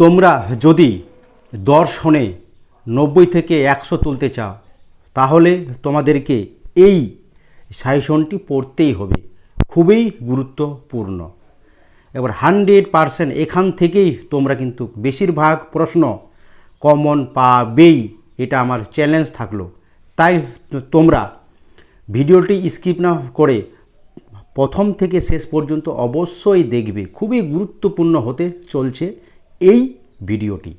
তোমরা যদি দর্শনে 90 থেকে 100 তুলতে চাও তাহলে তোমাদেরকে এই সাজেশনটি পড়তেই হবে, খুবই গুরুত্বপূর্ণ। এবার 100% এখান থেকেই তোমরা কিন্তু বেশিরভাগ প্রশ্ন কমন পাবেই, এটা আমার চ্যালেঞ্জ থাকলো। তাই তোমরা ভিডিওটি স্কিপ না করে প্রথম থেকে শেষ পর্যন্ত অবশ্যই দেখবে, খুবই গুরুত্বপূর্ণ হতে চলছে এই ভিডিওটি।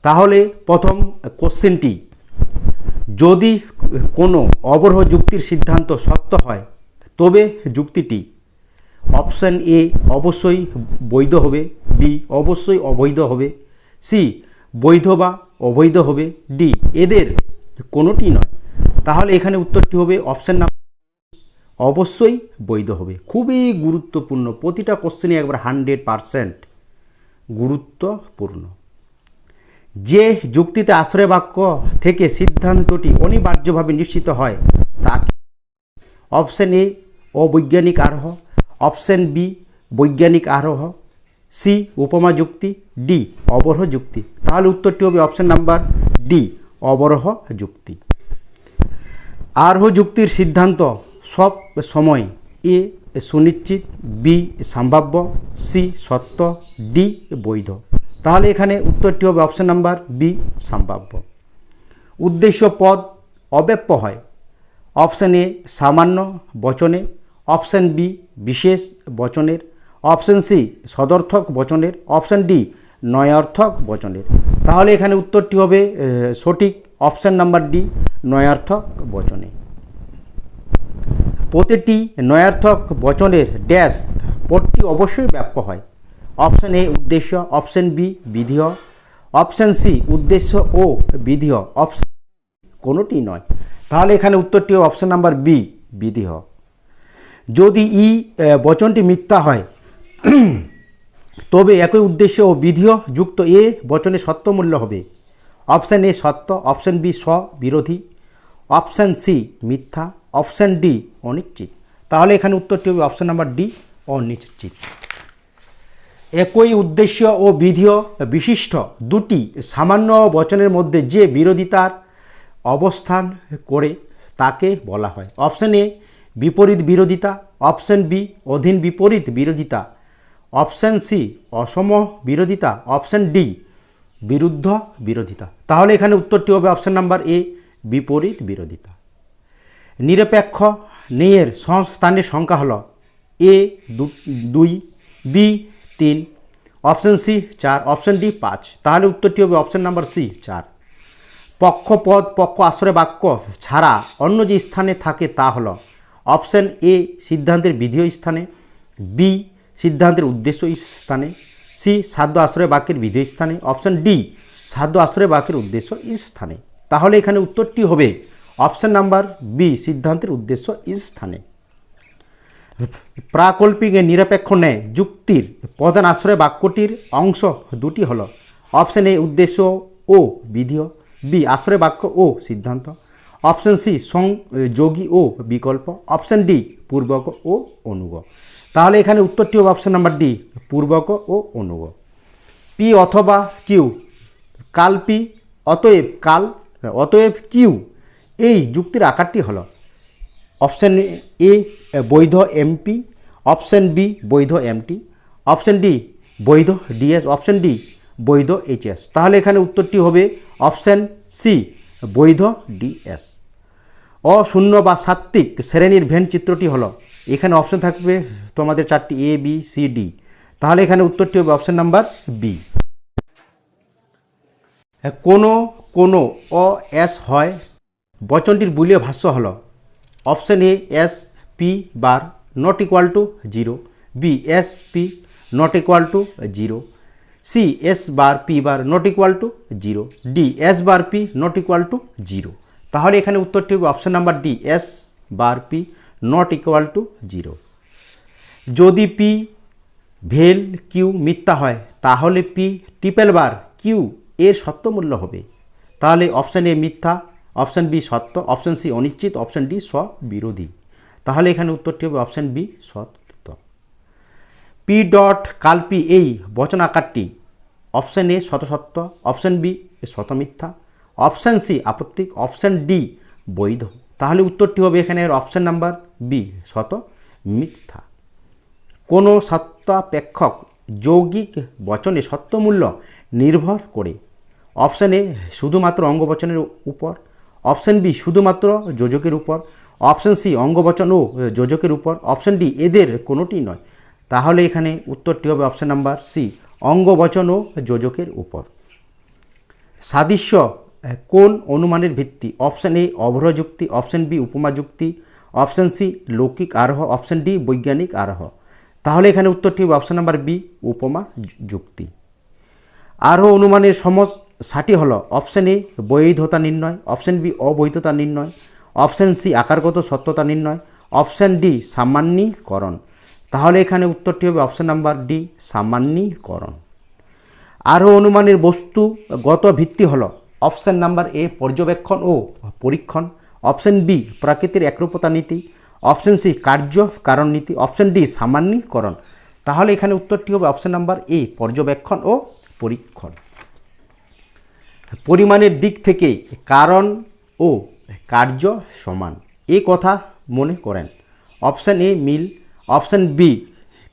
তাহলে প্রথম কোশ্চেনটি, যদি কোনো অবরোহ যুক্তির সিদ্ধান্ত সত্য হয় তবে যুক্তিটি অপশান এ অবশ্যই বৈধ হবে, বি অবশ্যই অবৈধ হবে, সি বৈধ বা অবৈধ হবে, ডি এদের কোনোটি নয়। তাহলে এখানে উত্তরটি হবে অপশান নাম্বার অবশ্যই বৈধ হবে। খুবই গুরুত্বপূর্ণ, প্রতিটা কোশ্চেনই একবার 100% গুরুত্বপূর্ণ। যে যুক্তিতে আশ্রয় বাক্য থেকে সিদ্ধান্তটি অনিবার্যভাবে নিশ্চিত হয় তাকে অপশান এ অবৈজ্ঞানিক আরোহ, অপশান বি বৈজ্ঞানিক আরোহ, সি উপমা যুক্তি, ডি অবরোহ যুক্তি। তাহলে উত্তরটি হবে অপশান নাম্বার ডি অবরোহ যুক্তি। আরোহ যুক্তির সিদ্ধান্ত সব সময় এ সুনিশ্চিত, বি সম্ভাব্য, সি সত্য, ডি বৈধ। তাহলে এখানে উত্তরটি হবে অপশান নাম্বার বি সম্ভাব্য। উদ্দেশ্য পদ অব্যাপ্য হয় অপশান এ সামান্য বচনে, অপশান বি বিশেষ বচনের, অপশান সি সদর্থক বচনের, অপশান ডি নয়ার্থক বচনের। তাহলে এখানে উত্তরটি হবে সঠিক অপশান নাম্বার ডি নয়ার্থক বচনে। প্রতিটি নয়ার্থক বচনের ড্যাশ পদটি অবশ্যই ব্যাপ্য হয় অপশান এ উদ্দেশ্য, অপশান বি বিধেয়, অপশান সি উদ্দেশ্য ও বিধেয়, অপশান কোনোটি নয়। তাহলে এখানে উত্তরটি হবে অপশান নাম্বার বি বিধেয়। যদি ই বচনটি মিথ্যা হয় তবে একই উদ্দেশ্য ও বিধেয় যুক্ত এ বচনে সত্য মূল্য হবে অপশান এ সত্য, অপশান বি স্ববিরোধী, অপশান সি মিথ্যা, অপশান ডি অনিশ্চিত। তাহলে এখানে উত্তরটি হবে অপশান নাম্বার ডি অনিশ্চিত। একই উদ্দেশ্য ও বিধেয় বিশিষ্ট দুটি সামান্য বচনের মধ্যে যে বিরোধিতার অবস্থান করে তাকে বলা হয় অপশান এ বিপরীত বিরোধিতা, অপশান বি অধীন বিপরীত বিরোধিতা, অপশান সি অসম বিরোধিতা, অপশান ডি বিরুদ্ধ বিরোধিতা। তাহলে এখানে উত্তরটি হবে অপশান নাম্বার এ বিপরীত বিরোধিতা। নিরপেক্ষ ন্যায়ের সংস্থানের সংখ্যা হল A 2, B 3, option C 4, option D 5। তাহলে উত্তরটি হবে অপশান নাম্বার সি 4। পক্ষপদ পক্ষ আশ্রয় বাক্য ছাড়া অন্য যে স্থানে থাকে তা হল অপশান এ সিদ্ধান্তের বিধেয় স্থানে, বি সিদ্ধান্তের উদ্দেশ্য স্থানে, সি সাধ্য আশ্রয় বাক্যের বিধেয় স্থানে, অপশান ডি সাধ্য আশ্রয় বাক্যের উদ্দেশ্য স্থানে। তাহলে এখানে উত্তরটি হবে অপশান নাম্বার বি সিদ্ধান্তের উদ্দেশ্য স্থানে। প্রাকল্পিক নিরপেক্ষ ন্যায় যুক্তির প্রধান আশ্রয় বাক্যটির অংশ দুটি হল অপশান এ উদ্দেশ্য ও বিধেয়, বি আশ্রয় বাক্য ও সিদ্ধান্ত, অপশান সি সংযোগী ও বিকল্প, অপশান ডি পূর্বক ও অনুগ। তাহলে এখানে উত্তরটি হবে অপশান নাম্বার ডি পূর্বক ও অনুগ। পি অথবা কিউ কাল পি অতএব কিউ এই যুক্তির আকারটি হল অপশান এ বৈধ এমপি, অপশান বি বৈধ এমটি, অপশান ডি বৈধ ডিএস, অপশান ডি বৈধ এইচএস। তাহলে এখানে উত্তরটি হবে অপশান সি বৈধ ডিএস। অশূন্য বা সাত্ত্বিক শ্রেণীর ভেন চিত্রটি হলো, এখানে অপশান থাকবে তোমাদের 4টি এ বি সি ডি। তাহলে এখানে উত্তরটি হবে অপশান নাম্বার বি। কোনো অ এস হয় বচনটির বুলীয় ভাষ্য হলো option A S P bar not equal to 0, B S P not equal to 0, C S bar P bar not equal to 0, D S bar P not equal to 0। তাহলে এখানে উত্তরটি হবে option number D S bar P not equal to 0। যদি P ভেল Q মিথ্যা হয় তাহলে P triple বার Q এর সত্য মূল্য হবে। তাহলে অপশান এ মিথ্যা, অপশান বি সত্য, অপশান সি অনিশ্চিত, অপশান ডি স্ববিরোধী। তাহলে এখানে উত্তরটি হবে অপশান বি সত্য। পি ডট কাল পি এই বচন আকারটি অপশন এ শত সত্য, অপশন বি শত মিথ্যা, অপশন সি আপত্তিক, অপশন ডি বৈধ। তাহলে উত্তরটি হবে এখানে অপশন নাম্বার বি শত মিথ্যা। কোনো সত্যাপেক্ষক যৌগিক বচনে সত্যমূল্য নির্ভর করে অপশন এ শুধুমাত্র অঙ্গবচনের উপর, অপশন বি শুধুমাত্র যোজকের উপর, অপশন সি অঙ্গবচন ও যোজকের উপর, অপশন ডি এদের কোনোটি নয়। তাহলে এখানে উত্তরটি হবে অপশন নাম্বার সি অঙ্গবচন ও যোজকের উপর। সাদৃশ্য কোন অনুমানের ভিত্তি? অপশন এ অভ্র যুক্তি, অপশন বি উপমা যুক্তি, অপশন সি লৌকিক আরোহ, অপশন ডি বৈজ্ঞানিক আরোহ। তাহলে এখানে উত্তরটি হবে অপশন নাম্বার বি উপমা যুক্তি। আরোহ অনুমানের সমস্যাটি হলো অপশন এ বৈধতা নির্ণয়, অপশন বি অবৈধতা নির্ণয়, অপশন সি আকারগত সত্যতা নির্ণয়, অপশন ডি সামান্যীকরণ। তাহলে এখানে উত্তরটি হবে অপশন নাম্বার ডি সামান্যীকরণ। আরোহ অনুমানের বস্তুগত ভিত্তি হলো অপশন নাম্বার এ পর্যবেক্ষণ ও পরীক্ষণ, অপশন বি প্রকৃতির একরূপতা নীতি, অপশন সি কার্য কারণ নীতি, অপশন ডি সামান্যীকরণ। তাহলে এখানে উত্তরটি হবে অপশন নাম্বার এ পর্যবেক্ষণ ও পরীক্ষণ। পরিমাণের দিক থেকে কারণ ও কার্য সমান এ কথা মনে করেন option A Mill, option B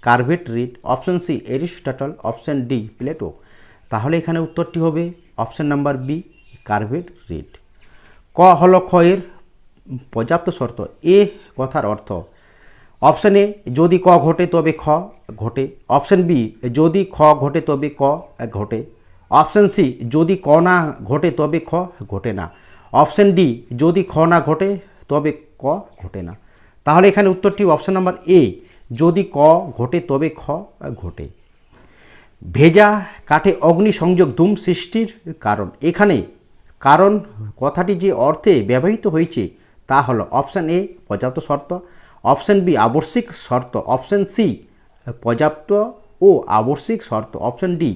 Carveth Read, option C Aristotle, option D Plato. তাহলে এখানে উত্তরটি হবে option number B Carveth Read. ক হল খ এর পর্যাপ্ত শর্ত এ কথার অর্থ অপশন এ যদি ক ঘটে তবে খ ঘটে, অপশন বি যদি খ ঘটে তবে ক ঘটে, অপশন সি যদি ক না ঘটে তবে খ ঘটে না, অপশন ডি যদি খ না ঘটে তবে ক ঘটে না। তাহলে এখানে উত্তরটি অপশন নাম্বার এ যদি ক ঘটে তবে খ ঘটে। ভেজা কাঠে অগ্নিসংযোগ ধূম সৃষ্টির কারণ এখানে কারণ কথাটি যে অর্থে ব্যবহৃত হয়েছে তা হলো অপশন এ পর্যাপ্ত শর্ত, অপশন বি আবশ্যিক শর্ত, অপশন সি পর্যাপ্ত ও আবশ্যিক শর্ত, অপশন ডি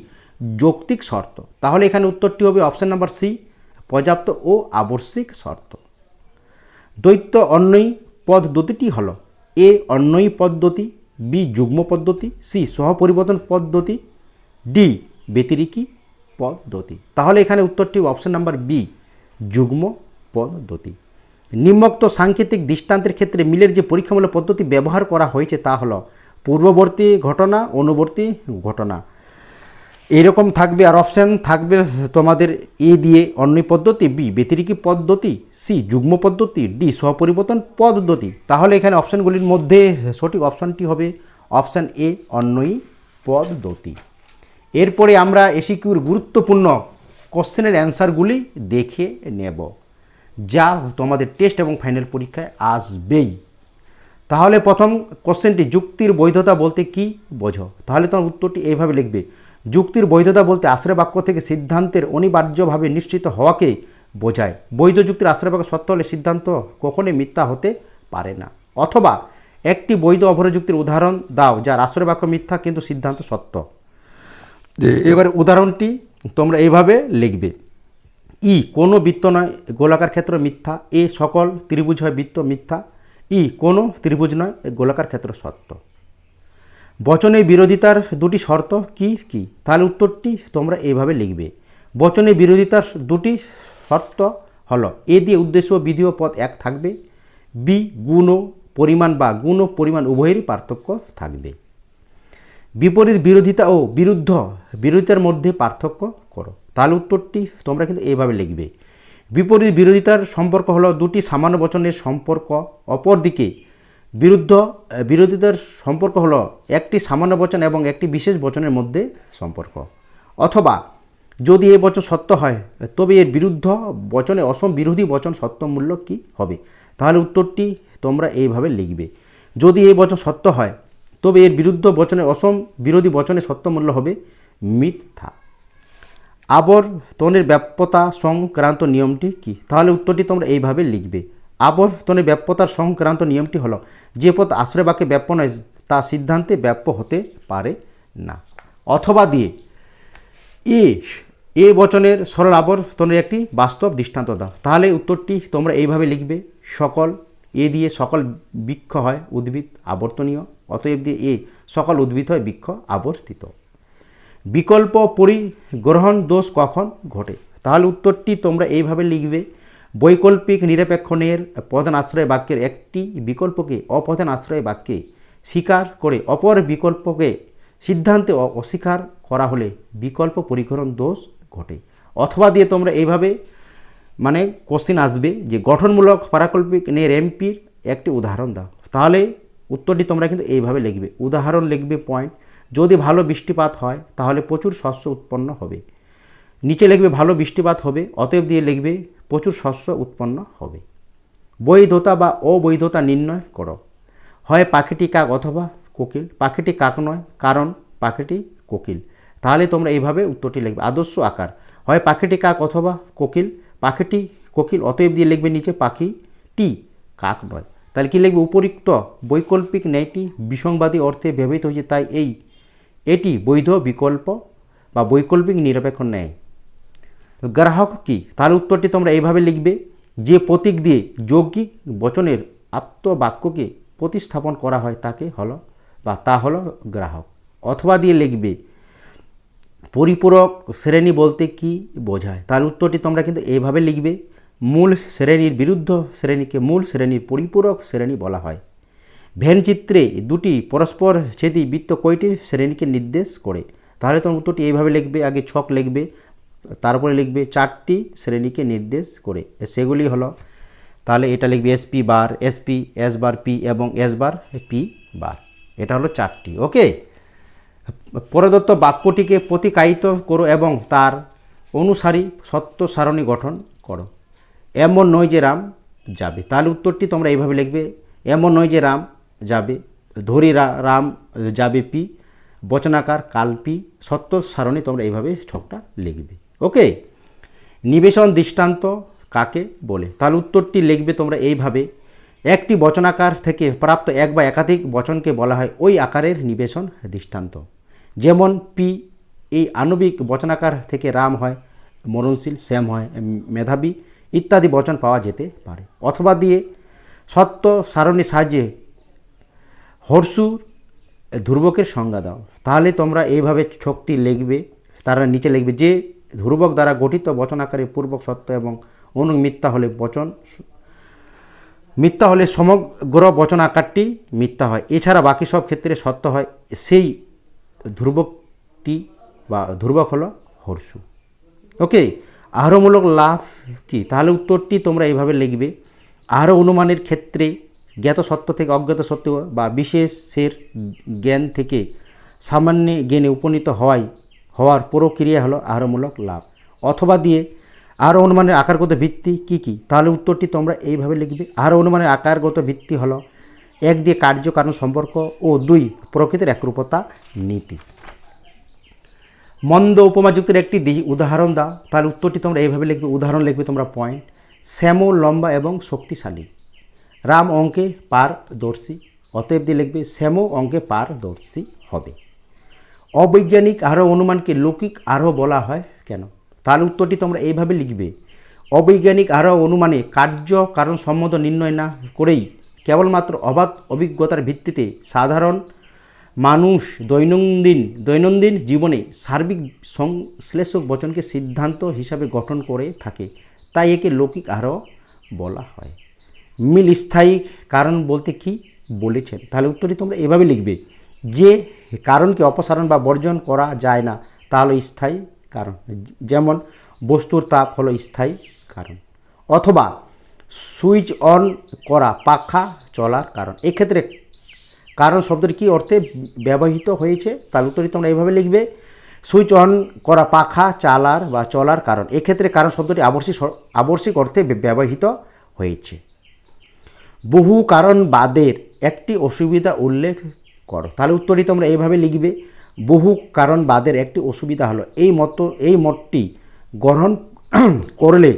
যৌক্তিক শর্ত। তাহলে এখানে উত্তরটি হবে অপশন নাম্বার সি পর্যাপ্ত ও আবশ্যিক শর্ত। দ্বৈত অন্বয়ী পদ্ধতিটি হলো এ অন্বয়ী পদ্ধতি, বি যুগ্ম পদ্ধতি, সি সহপরিবর্তন পদ্ধতি, ডি ব্যতিরেকী পদ্ধতি। তাহলে এখানে উত্তরটি অপশন নাম্বার বি যুগ্ম পদ্ধতি। নিম্নোক্ত সাংকেতিক দৃষ্টান্তের ক্ষেত্রে মিলের যে পরীক্ষামূলক পদ্ধতি ব্যবহার করা হয়েছে তা হলো পূর্ববর্তী ঘটনা, অনুবর্তী ঘটনা এরকম থাকবে, আর অপশান থাকবে তোমাদের এ দিয়ে অন্বয়ী পদ্ধতি, বি ব্যতিরেকী পদ্ধতি, সি যুগ্ম পদ্ধতি, ডি সহপরিবর্তন পদ্ধতি। তাহলে এখানে অপশানগুলির মধ্যে সঠিক অপশানটি হবে অপশান এ অন্বয়ী পদ্ধতি। এরপরে আমরা এসিকিউর গুরুত্বপূর্ণ কোশ্চেনের অ্যান্সারগুলি দেখে নেব যা তোমাদের টেস্ট এবং ফাইনাল পরীক্ষায় আসবেই। তাহলে প্রথম কোশ্চেনটি যুক্তির বৈধতা বলতে কি বোঝো? তাহলে তোমার উত্তরটি এইভাবে লিখবে, যুক্তির বৈধতা বলতে আশ্রয় বাক্য থেকে সিদ্ধান্তের অনিবার্যভাবে নিশ্চিত হওয়াকে বোঝায়। বৈধ যুক্তির আশ্রয় বাক্য সত্য হলে সিদ্ধান্ত কখনোই মিথ্যা হতে পারে না। অথবা একটি বৈধ অভ্র যুক্তির উদাহরণ দাও যার আশ্রয় বাক্য মিথ্যা কিন্তু সিদ্ধান্ত সত্য। এবার উদাহরণটি তোমরা এইভাবে লিখবে, ই কোনো বৃত্ত নয় গোলাকার ক্ষেত্র মিথ্যা, এ সকল ত্রিভুজ হয় বৃত্ত মিথ্যা, ই কোনো ত্রিভুজ নয় গোলাকার ক্ষেত্র সত্য। বচনে বিরোধিতার দুটি শর্ত কি কি? তাহলে উত্তরটি তোমরা এইভাবে লিখবে, বচনে বিরোধিতার দুটি শর্ত হলো এ দিয়ে উদ্দেশ্য বিধেয় পদ এক থাকবে, বি গুণ ও পরিমাণ বা গুণ ও পরিমাণ উভয়েরই পার্থক্য থাকবে। বিপরীত বিরোধিতা ও বিরুদ্ধ বিরোধিতার মধ্যে পার্থক্য করো। তাহলে উত্তরটি তোমরা কিন্তু এইভাবে লিখবে, বিপরীত বিরোধিতার সম্পর্ক হলো দুটি সামান্য বচনের সম্পর্ক, অপরদিকে বিরুদ্ধ বিরোধিতার সম্পর্ক হলো একটি সামান্য বচন এবং একটি বিশেষ বচনের মধ্যে সম্পর্ক। অথবা যদি এই বচন সত্য হয় তবে এর বিরুদ্ধ বচনে অসম বিরোধী বচন সত্য মূল্য কী হবে? তাহলে উত্তরটি তোমরা এইভাবে লিখবে, যদি এই বচন সত্য হয় তবে এর বিরুদ্ধ বচনের অসম বিরোধী বচনের সত্য মূল্য হবে মিথ্যা। আবর্তনের ব্যাপ্যতা সংক্রান্ত নিয়মটি কি? তাহলে উত্তরটি তোমরা এইভাবে লিখবে, আবর্তনের ব্যাপ্যতার সংক্রান্ত নিয়মটি হলো যে পদ আশ্রয় বাক্যে ব্যাপ্য নয় তা সিদ্ধান্তে ব্যাপ্য হতে পারে না। অথবা দিয়ে এ বচনের সরল আবর্তনের একটি বাস্তব দৃষ্টান্ত দাও। তাহলে উত্তরটি তোমরা এইভাবে লিখবে, সকল এ দিয়ে সকল বৃক্ষ হয় উদ্ভিদ আবর্তনীয়, অতএব দিয়ে এ সকল উদ্ভিদ হয় বৃক্ষ আবর্তিত। বিকল্প পরিগ্রহণ দোষ কখন ঘটে? তাহলে উত্তরটি তোমরা এইভাবে লিখবে, বৈকল্পিক নিরপেক্ষণের প্রধান আশ্রয় বাক্যের একটি বিকল্পকে অপ্রধান আশ্রয় বাক্যে স্বীকার করে অপর বিকল্পকে সিদ্ধান্তে অস্বীকার করা হলে বিকল্প পরিগ্রহণ দোষ ঘটে। অথবা দিয়ে তোমরা এইভাবে মানে কোশ্চিন আসবে যে গঠনমূলক পারাকল্পিক নের এমপির একটি উদাহরণ দাও। তাহলে উত্তরটি তোমরা কিন্তু এইভাবে লিখবে, উদাহরণ লিখবে পয়েন্ট, যদি ভালো বৃষ্টিপাত হয় তাহলে প্রচুর শস্য উৎপন্ন হবে। নিচে লিখবে ভালো বৃষ্টিপাত হবে, অতএব দিয়ে লিখবে প্রচুর শস্য উৎপন্ন হবে। বৈধতা বা অবৈধতা নির্ণয় করো, হয় পাখিটি কাক অথবা কোকিল। পাখিটি কাক নয়, কারণ পাখিটি কোকিল। তাহলে তোমরা এইভাবে উত্তরটি লিখবে। আদর্শ আকার, হয় পাখিটি কাক অথবা কোকিল, পাখিটি কোকিল, অতএব দিয়ে লিখবে নিচে পাখিটি কাক নয়। তাহলে কি লিখবে, উপরিক্ত বৈকল্পিক ন্যায়টি বিসংবাদী অর্থে ব্যবহৃত হয়েছে, তাই এটি বৈধ বিকল্প বা বৈকল্পিক নিরপেক্ষ ন্যায়। গ্রাহক কি? তাহলে উত্তরটি তোমরা এইভাবে লিখবে, যে প্রতীক দিয়ে যৌগিক বচনের আপ্তবাক্যকে প্রতিস্থাপন করা হয় তাকে হলো বা তা হলো গ্রাহক। অথবা দিয়ে লিখবে পরিপূরক শ্রেণী বলতে কি বোঝায়? তাহলে উত্তরটি তোমরা কিন্তু এইভাবে লিখবে, মূল শ্রেণীর বিরুদ্ধ শ্রেণীকে মূল শ্রেণীর পরিপূরক শ্রেণী বলা হয়। ভেন চিত্রে দুটি পরস্পর ছেদি বৃত্ত কয়টি শ্রেণীকে নির্দেশ করে? তাহলে তোমার উত্তরটি এইভাবে লিখবে, আগে ছক লিখবে, তারপরে লিখবে চারটি শ্রেণীকে নির্দেশ করে, সেগুলি হলো, তাহলে এটা লিখবে এসপি বার, এসপি, এস বার পি এবং এস বার পি বার, এটা হলো চারটি। ওকে, প্রদত্ত বাক্যটিকে প্রতিকায়িত করো এবং তার অনুসারী সত্য সারণী গঠন করো। এমন নয় যে রাম যাবে। তাহলে উত্তরটি তোমরা এইভাবে লিখবে, এমন নয় যে রাম যাবে, ধরি রাম যাবে পি, বচনাকার কাল পি, সত্য সারণী তোমরা এইভাবে ছকটা লিখবে। ওকে, নিবেশন দৃষ্টান্ত কাকে বলে? তাহলে উত্তরটি লিখবে তোমরা এইভাবে, একটি বচনাকার থেকে প্রাপ্ত এক বা একাধিক বচনকে বলা হয় ওই আকারের নিবেশন দৃষ্টান্ত। যেমন পি, এই আণবিক বচনাকার থেকে রাম হয় মরণশীল, শ্যাম হয় মেধাবী ইত্যাদি বচন পাওয়া যেতে পারে। অথবা দিয়ে সত্য সারণীর সাহায্যে হর্ষুর ধ্রুবকের সংজ্ঞা দাও। তাহলে তোমরা এইভাবে ছকটি লিখবে, তারা নিচে লিখবে যে ধ্রুবক দ্বারা গঠিত বচনাকারে পূর্বক সত্য এবং অনুমিথ্যা হলে মিথ্যা হলে সমগ্র বচন আকারটি মিথ্যা হয়, এছাড়া বাকি সব ক্ষেত্রে সত্য হয়, সেই ধ্রুবকটি বা ধ্রুবক হলো হর্ষু। ওকে, আহারমূলক লাভ কি? তাহলে উত্তরটি তোমরা এইভাবে লিখবে, আহার অনুমানের ক্ষেত্রে জ্ঞাত সত্য থেকে অজ্ঞাত সত্য বা বিশেষের জ্ঞান থেকে সামান্য জ্ঞানে উপনীত হওয়ার প্রক্রিয়া হলো আহারমূলক লাভ। অথবা দিয়ে আহার অনুমানের আকারগত ভিত্তি কি কি? তাহলে উত্তরটি তোমরা এইভাবে লিখবে, আহার অনুমানের আকারগত ভিত্তি হলো এক দিয়ে কার্য কারণ সম্পর্ক ও দুই প্রকৃতির একরূপতা নীতি। মন্দ উপমাযুক্তের একটি উদাহরণ দাও। তাহলে উত্তরটি তোমরা এইভাবে লিখবে, উদাহরণ লিখবে তোমরা পয়েন্ট, শ্যামল লম্বা এবং শক্তিশালী, রাম অঙ্কে পারদর্শী, অতএব দিয়ে লিখবে শ্যাম অঙ্কে পারদর্শী হবে। অবৈজ্ঞানিক আরোহ অনুমানকে লৌকিক আরোহ বলা হয় কেন? তাহলে উত্তরটি তোমরা এইভাবে লিখবে, অবৈজ্ঞানিক আরোহ অনুমানে কার্য কারণ সম্বন্ধ নির্ণয় না করেই কেবলমাত্র অবাধ অভিজ্ঞতার ভিত্তিতে সাধারণ মানুষ দৈনন্দিন জীবনে সার্বিক সংশ্লেষক বচনকে সিদ্ধান্ত হিসাবে গঠন করে থাকে, তাই একে লৌকিক আরোহ বলা হয়। মিল স্থায়ী কারণ বলতে কি বলেছেন? তাহলে উত্তরটি তোমরা এভাবে লিখবে, যে কারণকে অপসারণ বা বর্জন করা যায় না তা হলো স্থায়ী কারণ, যেমন বস্তুর তাপ হলো স্থায়ী কারণ। অথবা সুইচ অন করা পাখা চলার কারণ, এক্ষেত্রে কারণ শব্দটি কী অর্থে ব্যবহৃত হয়েছে? তাহলে উত্তরটি তোমরা এইভাবে লিখবে, সুইচ অন করা পাখা চালার বা চলার কারণ, এক্ষেত্রে কারণ শব্দটি আবশ্যিক অর্থে ব্যবহৃত হয়েছে। বহু কারণবাদের একটি অসুবিধা উল্লেখ করো। তাহলে উত্তরটি তোমরা এইভাবে লিখবে, বহু কারণবাদের একটি অসুবিধা হলো এই মতটি গ্রহণ করলে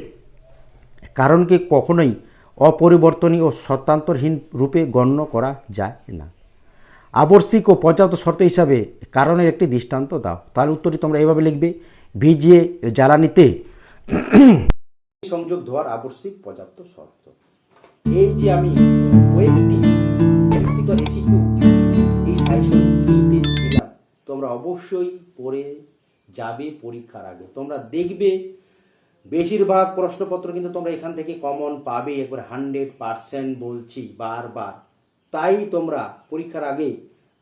কারণকে কখনোই অপরিবর্তনীয় ও সত্যান্তরহীন রূপে গণ্য করা যায় না। আবশ্যিক ও পর্যাপ্ত শর্ত হিসাবে কারণের একটি দৃষ্টান্ত দাও। তাহলে উত্তরটি তোমরা এইভাবে লিখবে, ভিজিয়ে জ্বালানিতে সংযোগ ধোয়ার আবশ্যিক পর্যাপ্ত শর্ত। এই যে আমি কয়েকটি এই সাজেশনটিতে দিলাম, তোমরা অবশ্যই পড়ে যাবে পরীক্ষার আগে। তোমরা দেখবে বেশিরভাগ প্রশ্নপত্র কিন্তু তোমরা এখান থেকে কমন পাবে, একবার 100% বলছি বারবার। তাই তোমরা পরীক্ষার আগে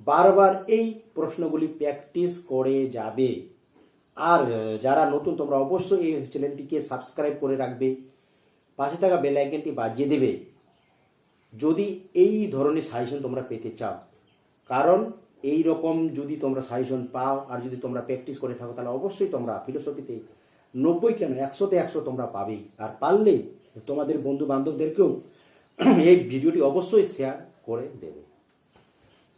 বারবার এই প্রশ্নগুলি প্র্যাকটিস করে যাবে। আর যারা নতুন তোমরা অবশ্যই এই চ্যানেলটিকে সাবস্ক্রাইব করে রাখবে, পাশে থাকা বেল আইকনটি বাজিয়ে দেবে যদি এই ধরনের সাজেশন তোমরা পেতে চাও। কারণ এই রকম যদি তোমরা সাজেশন পাও আর যদি তোমরা প্র্যাকটিস করে থাকো, তাহলে অবশ্যই তোমরা ফিলোসফিতে 90 কেন 100তে 100 তোমরা পাবেই। আর পারলে তোমাদের বন্ধু বান্ধবদেরকেও এই ভিডিওটি অবশ্যই শেয়ার করে দেবে।